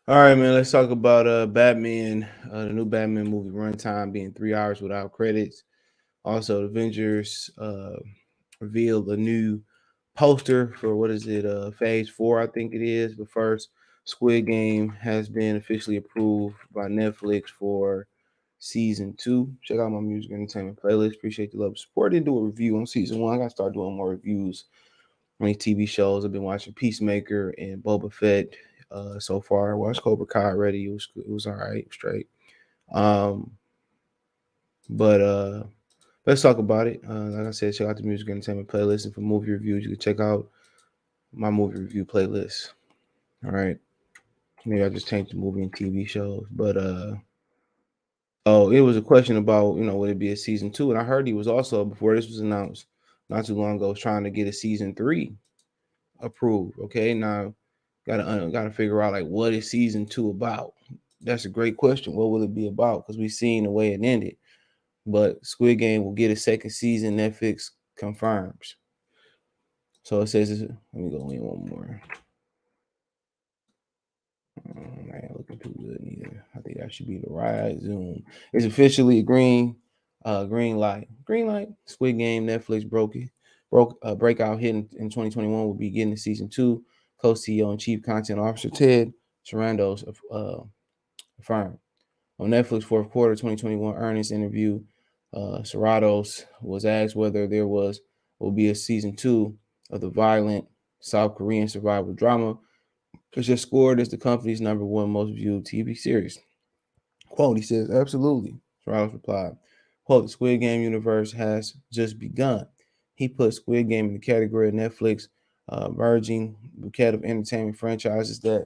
All right, man. Let's talk about Batman, the new Batman movie runtime being 3 hours without credits. Also, Avengers revealed a new poster for what is it? Phase 4, I think it is. But first, Squid Game has been officially approved by Netflix for season 2. Check out my music entertainment playlist. Appreciate the love and support. Didn't do a review on season 1. I gotta start doing more reviews on these TV shows. I've been watching Peacemaker and Boba Fett so far. I watched Cobra Kai already. It was all right, straight. Um, but let's talk about it. Like I said, check out the music entertainment playlist. And for movie reviews, you can check out my movie review playlist. All right. Maybe I just changed the movie and TV shows. But oh, it was a question about, would it be a season 2? And I heard he was also, before this was announced not too long ago, was trying to get a season 3 approved. Okay. Now gotta figure out like what is season 2 about. That's a great question. What will it be about? Because we've seen the way it ended. But Squid Game will get a second season. Netflix confirms. So it says, let me go in one more. I ain't looking too good neither. I think that should be the right zoom. It's officially a green light. Green light. Squid Game. Netflix breakout hit in 2021. Will be getting to season 2. Co-CEO and Chief Content Officer Ted Sarandos affirmed. On Netflix fourth quarter 2021 earnings interview, Serratos was asked whether will be a season 2 of the violent South Korean survival drama, which has scored as the company's number 1 most viewed TV series. Quote, he says, absolutely. Serratos replied, quote, the Squid Game universe has just begun. He put Squid Game in the category of Netflix merging bouquet of entertainment franchises that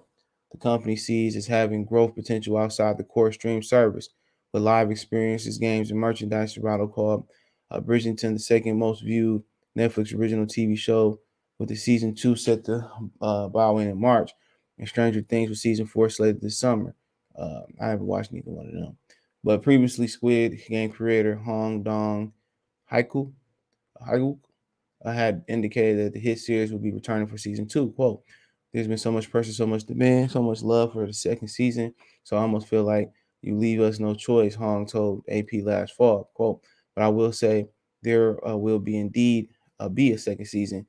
the company sees as having growth potential outside the core stream service, with live experiences, games, and merchandise. Serrato called Bridgerton the second most viewed Netflix original TV show, with the season 2 set to bow in March, and Stranger Things with season 4 slated this summer. I haven't watched neither one of them. But previously, Squid Game creator Hong Dong Haiku, Haiku had indicated that the hit series would be returning for season 2. Quote, there's been so much pressure, so much demand, so much love for the second season. So I almost feel like you leave us no choice, Hong told AP last fall. Quote, but I will say there will be indeed be a second season.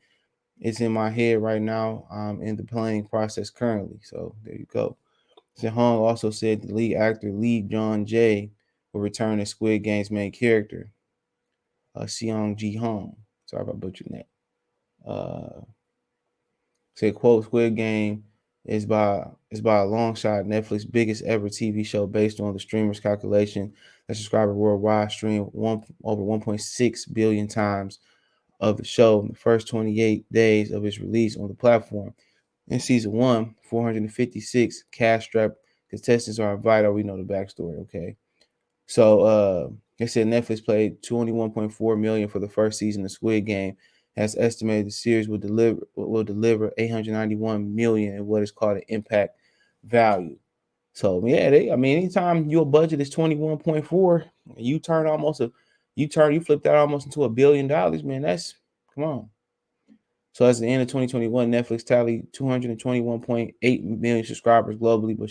It's in my head right now. I'm in the planning process currently. So there you go. So Hong also said the lead actor Lee John Jae will return as Squid Game's main character, Seong Ji Hong. Sorry about butchering that. Said quote Squid Game is by a long shot Netflix's biggest ever TV show based on the streamer's calculation that subscribers worldwide streamed over 1.6 billion times of the show in the first 28 days of its release on the platform. In season 1, 456 cash-strapped contestants are invited. We know the backstory, okay? So they said Netflix paid 21.4 million for the first season of Squid Game. Has estimated the series will deliver 891 million in what is called an impact value. So yeah, anytime your budget is 21.4, you flip that almost into $1 billion, man. That's come on. So as the end of 2021, Netflix tallied 221.8 million subscribers globally, but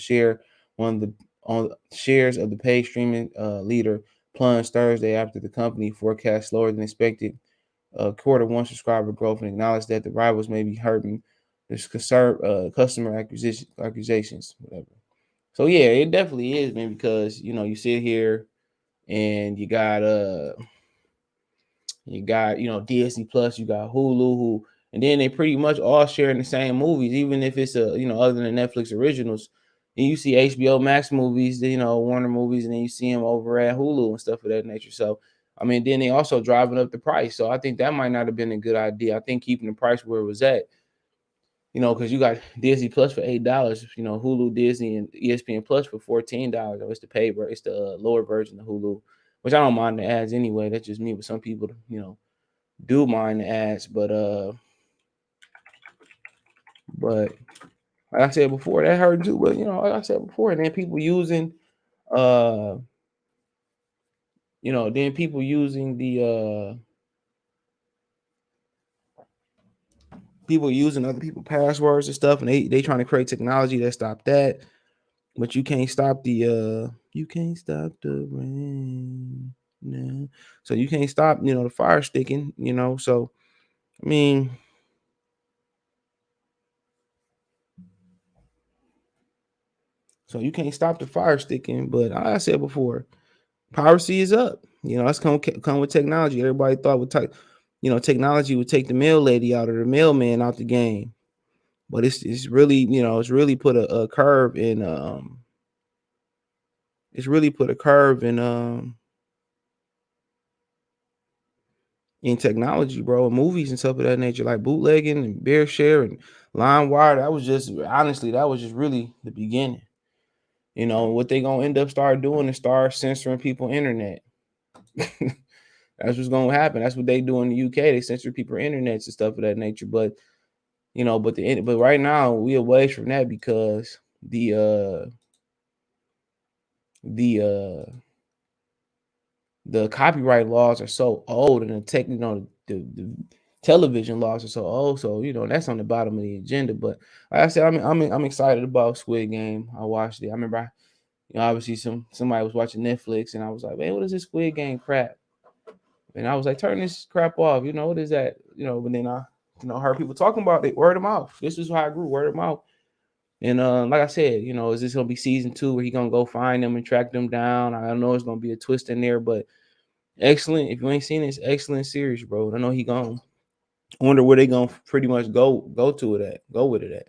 shares of the paid streaming leader plunged Thursday after the company forecast slower than expected quarter one subscriber growth and acknowledged that the rivals may be hurting customer accusations, whatever. So yeah, it definitely is, man, because you sit here and you got Disney Plus, you got Hulu, and then they pretty much all sharing the same movies, even if it's other than Netflix originals. And you see HBO Max movies, Warner movies, and then you see them over at Hulu and stuff of that nature. So then they also driving up the price. So I think that might not have been a good idea. I think keeping the price where it was at, because you got Disney Plus for $8, Hulu, Disney, and ESPN Plus for $14. It's the it's the lower version of Hulu, which I don't mind the ads anyway. That's just me. But some people, do mind the ads. But like I said before, that hurt too. But like I said before, and then uh, people using people using other people's passwords and stuff, and they trying to create technology that stop that. But you can't stop the rain. No. So you can't stop, the fire sticking. So I mean, so you can't stop the fire sticking, but like I said before, piracy is up. That's come with technology. Everybody thought technology would take the mail lady out or the mailman out the game. But it's really, it's really put a curve in technology, bro, and movies and stuff of that nature, like bootlegging and bear share and line wire. That was just honestly, that was just really the beginning. What they gonna end up start doing is start censoring people internet. That's what's gonna happen. That's what they do in the UK. They censor people internets and stuff of that nature. But right now we away from that because the the copyright laws are so old, and the television laws are so old. So that's on the bottom of the agenda. But like I said, I'm excited about Squid Game. I watched it. I remember, obviously somebody was watching Netflix, and I was like, man, what is this Squid Game crap? And I was like, turn this crap off. What is that? But then I heard people talking about it, word of mouth. This is how I grew, word of mouth. And like I said, is this gonna be season 2 where he gonna go find them and track them down? I know it's gonna be a twist in there, but excellent. If you ain't seen this, excellent series, bro. I know he gone. I wonder where they gonna pretty much go with it at.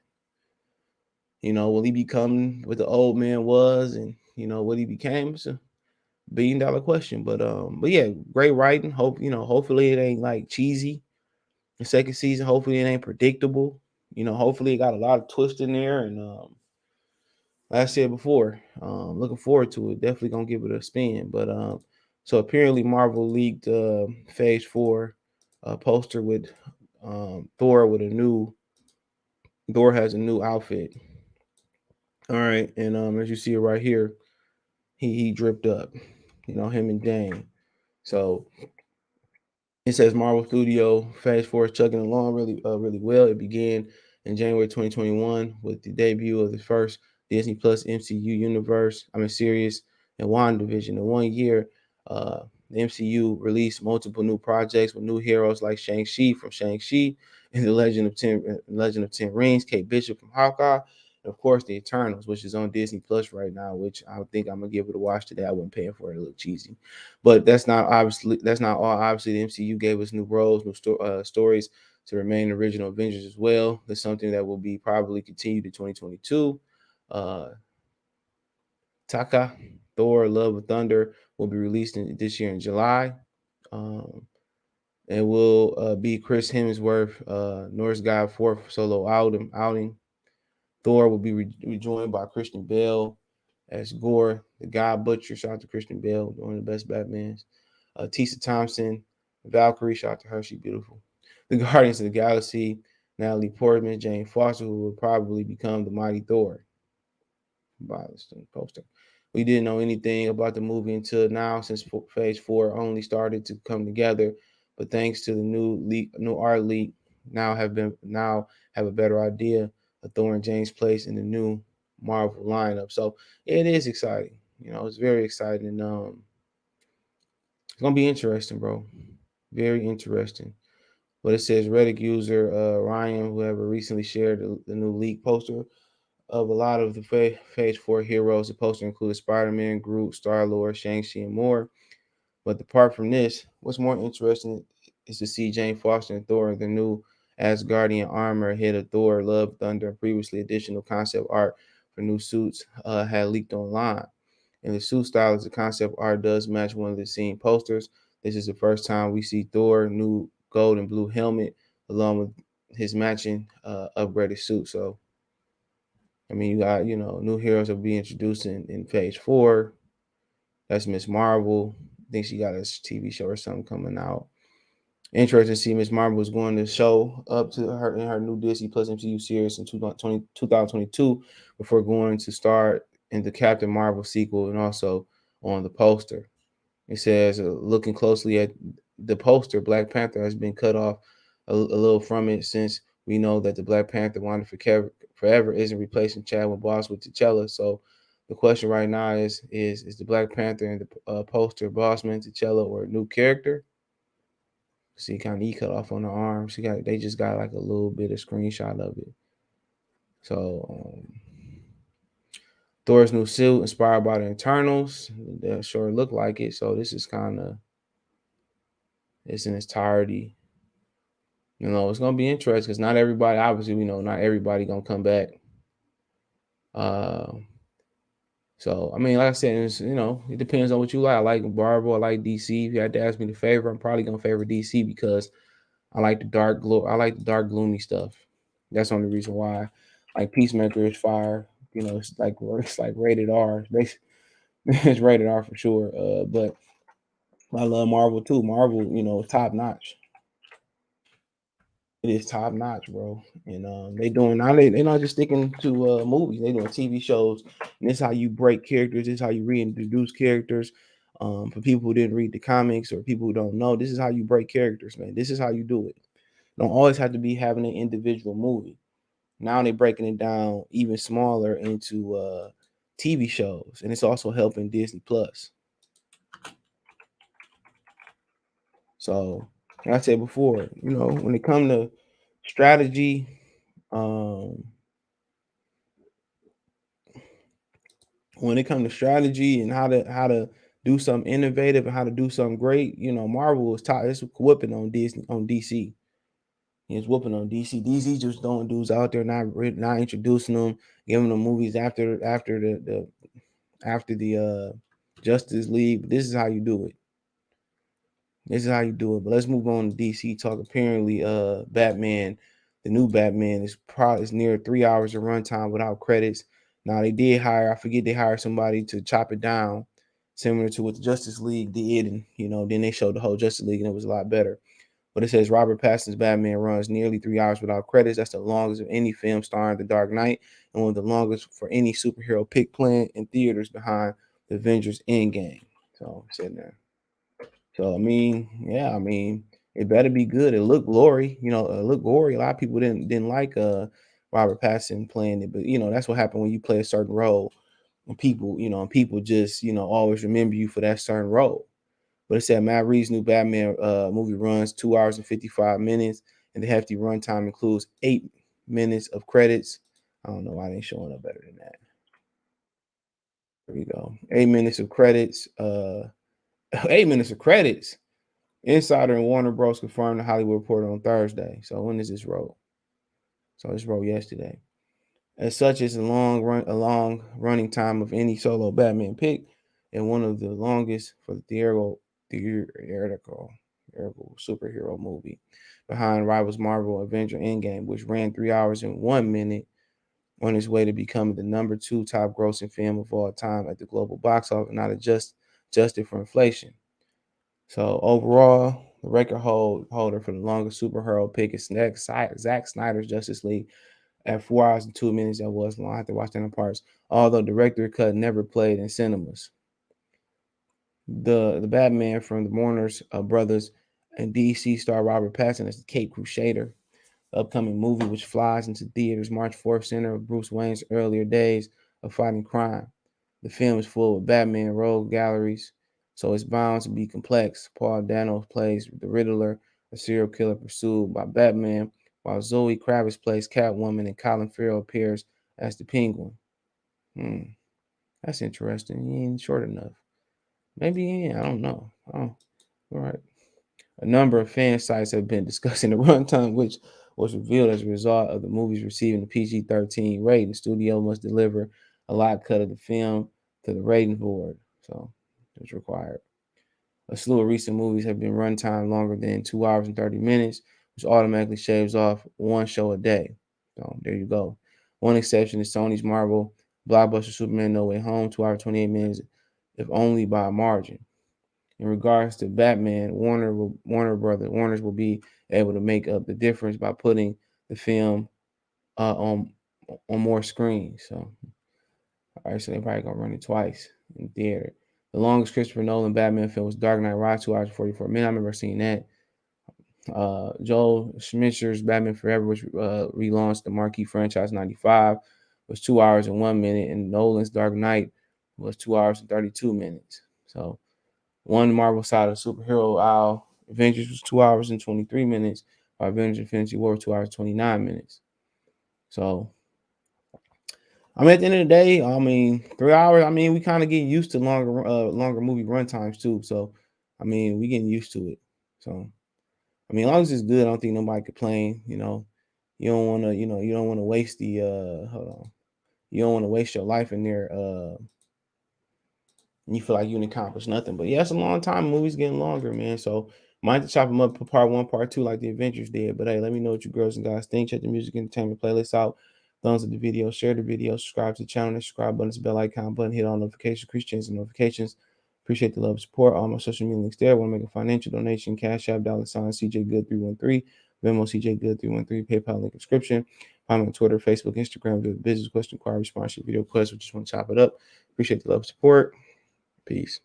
Will he become what the old man was, and what he became? It's a $1 billion question. But yeah, great writing. Hopefully it ain't like cheesy. The second season, hopefully it ain't predictable. Hopefully it got a lot of twist in there, and like I said before, looking forward to it. Definitely gonna give it a spin. But so apparently Marvel leaked Phase 4 poster with Thor with a new Thor has a new outfit. All right, and as you see it right here, he dripped up. Him and Dane. So it says Marvel Studio Phase 4 is chugging along really well. It began in January 2021 with the debut of the first Disney Plus MCU universe. Series and WandaVision. In 1 year, the MCU released multiple new projects with new heroes like Shang-Chi from Shang-Chi and the Legend of Ten Rings, Kate Bishop from Hawkeye, and of course the Eternals, which is on Disney Plus right now, which I think I'm gonna give it a watch today. I wasn't paying for it; it looked cheesy. But that's not all. Obviously, the MCU gave us new roles, stories to remain original Avengers as well. That's something that will be probably continued to 2022. Uh, Taka, Thor: Love of Thunder will be released this year in July. Um, and will be Chris Hemsworth, Norse God fourth solo outing. Thor will be rejoined by Christian Bale as Gore, the God Butcher. Shout out to Christian Bale, one of the best Batmans. Tessa Thompson, Valkyrie. Shout out to her, she beautiful. The Guardians of the Galaxy, Natalie Portman, Jane Foster, who will probably become the Mighty Thor. Poster. We didn't know anything about the movie until now, since Phase 4 only started to come together. But thanks to the new art leak, now have a better idea of Thor and James' place in the new Marvel lineup. So it is exciting. It's very exciting. It's gonna be interesting, bro. Very interesting. But it says Reddit user Ryan, whoever recently shared the new leak poster of a lot of the Phase 4 heroes. The poster included Spider-Man, Groot, Star-Lord, Shang-Chi, and more. But apart from this, what's more interesting is to see Jane Foster and Thor in the new Asgardian armor ahead of Thor, Love, Thunder, and previously additional concept art for new suits had leaked online. And the suit style as the concept art does match one of the scene posters. This is the first time we see Thor new gold and blue helmet along with his matching upgraded suit. So you got, new heroes will be introduced in Phase 4. That's Miss Marvel. I think she got a TV show or something coming out. Interesting to see Miss Marvel is going to show up to her in her new Disney Plus MCU series in 2022 before going to start in the Captain Marvel sequel and also on the poster. It says, looking closely at the poster, Black Panther has been cut off a little from it since we know that the Black Panther Wakanda Forever isn't replacing Chadwick Boseman with T'Challa. So The question right now is the Black Panther and the poster Bossman, T'Challa, or a new character? See, kind of he cut off on the arm. They just got like a little bit of screenshot of it. So Thor's new suit inspired by the Eternals. That sure look like it. So this is kind of it's in its entirety. It's gonna be interesting because not everybody, obviously, not everybody gonna come back. Uh, so I mean, like I said, it depends on what you like. I like Marvel, I like DC. If you had to ask me to favor, I'm probably gonna favor DC because I like the dark glow. I like the dark, gloomy stuff. That's the only reason why. Like Peacemaker is fire. It's like rated R. It's rated R for sure. But I love Marvel too. Marvel, top notch. It is top notch, bro. And they doing now. They not just sticking to movies. They doing TV shows. And this is how you break characters. This is how you reintroduce characters. For people who didn't read the comics or people who don't know, this is how you break characters, man. This is how you do it. Don't always have to be having an individual movie. Now they're breaking it down even smaller into TV shows, and it's also helping Disney Plus. So, like I said before, when it comes to strategy, um, and how to do something innovative and how to do something great, Marvel was top. It's whooping on Disney on DC. It's whooping on DC. DC just throwing dudes out there, not introducing them, giving them movies after the Justice League. This is how you do it. This is how you do it. But let's move on to DC talk. Apparently, Batman, the new Batman is near 3 hours of runtime without credits. Now they did hire, I forget they hired somebody to chop it down, similar to what the Justice League did, and then they showed the whole Justice League and it was a lot better. But it says Robert Pattinson's Batman runs nearly 3 hours without credits. That's the longest of any film starring The Dark Knight, and one of the longest for any superhero pick playing in theaters behind the Avengers Endgame. So sitting there. So I mean, yeah, I mean, it better be good. It looked glory, it looked gory. A lot of people didn't like Robert Pattinson playing it, but that's what happened when you play a certain role, and people just always remember you for that certain role. But it said Matt Reeves' new Batman movie runs 2 hours and 55 minutes, and the hefty runtime includes 8 minutes of credits. I don't know why they ain't showing up better than that. There we go. 8 minutes of credits. 8 minutes of credits. Insider and Warner Bros. Confirmed the Hollywood Reporter on Thursday. So when is this roll? So this rolled yesterday. As such, it's a long running time of any solo Batman pick, and one of the longest for the theoretical superhero movie, behind rivals Marvel Avenger Endgame, which ran 3 hours and 1 minute, on its way to becoming the number 2 top grossing film of all time at the global box office, not adjusted for inflation. So overall, the record holder for the longest superhero pick is Zack Snyder's Justice League at 4 hours and 2 minutes. That was long. I have to watch that in parts. Although director cut never played in cinemas. The Batman from the Warner's brothers and DC star Robert Pattinson as the Cape Crusader. The upcoming movie, which flies into theaters March 4th, center of Bruce Wayne's earlier days of fighting crime. The film is full of Batman rogue galleries, so it's bound to be complex. Paul Dano plays the Riddler, a serial killer pursued by Batman, while Zoe Kravitz plays Catwoman and Colin Farrell appears as the Penguin. That's interesting. He ain't short enough. Maybe he ain't. I don't know. Oh, all right. A number of fan sites have been discussing the runtime, which was revealed as a result of the movies receiving a PG-13 rating. The studio must deliver a live cut of the film to the rating board, so it's required. A slew of recent movies have been runtime longer than 2 hours and 30 minutes, which automatically shaves off one show a day. So there you go. One exception is Sony's Marvel blockbuster Superman No Way Home, 2 hours 28 minutes, if only by a margin. In regards to Batman, Warner's will be able to make up the difference by putting the film on more screens. So, all right, so they're probably gonna run it twice in theater. The longest Christopher Nolan Batman film was Dark Knight Rises, 2 hours 44 minutes. I remember seeing that. Joel Schmeicher's Batman Forever, which relaunched the marquee franchise '95, was 2 hours and 1 minute, and Nolan's Dark Knight was 2 hours and 32 minutes. So one Marvel side of superhero aisle, Avengers was 2 hours and 23 minutes, while Avengers Infinity War 2 hours 29 minutes. So I mean, at the end of the day, I mean, 3 hours. I mean, we kind of get used to longer movie run times too. So, I mean, we getting used to it. So, I mean, as long as it's good, I don't think nobody complain. You don't want to, you don't want to waste the hold on, you don't want to waste your life in there. And you feel like you didn't accomplish nothing. But yeah, it's a long time. Movies getting longer, man. So might have to chop them up for part one, part two, like the Avengers did. But hey, let me know what you girls and guys think. Check the music entertainment playlist out. Thumbs up the video, share the video, subscribe to the channel, subscribe button, bell icon button, hit all notifications, increase changes and notifications. Appreciate the love and support. All my social media links there. Want to make a financial donation, Cash App, $ CJ Good 313, Venmo CJ Good 313, PayPal link description. Find me on Twitter, Facebook, Instagram, do business question, inquiry, sponsorship, video quest. We just want to chop it up. Appreciate the love and support. Peace.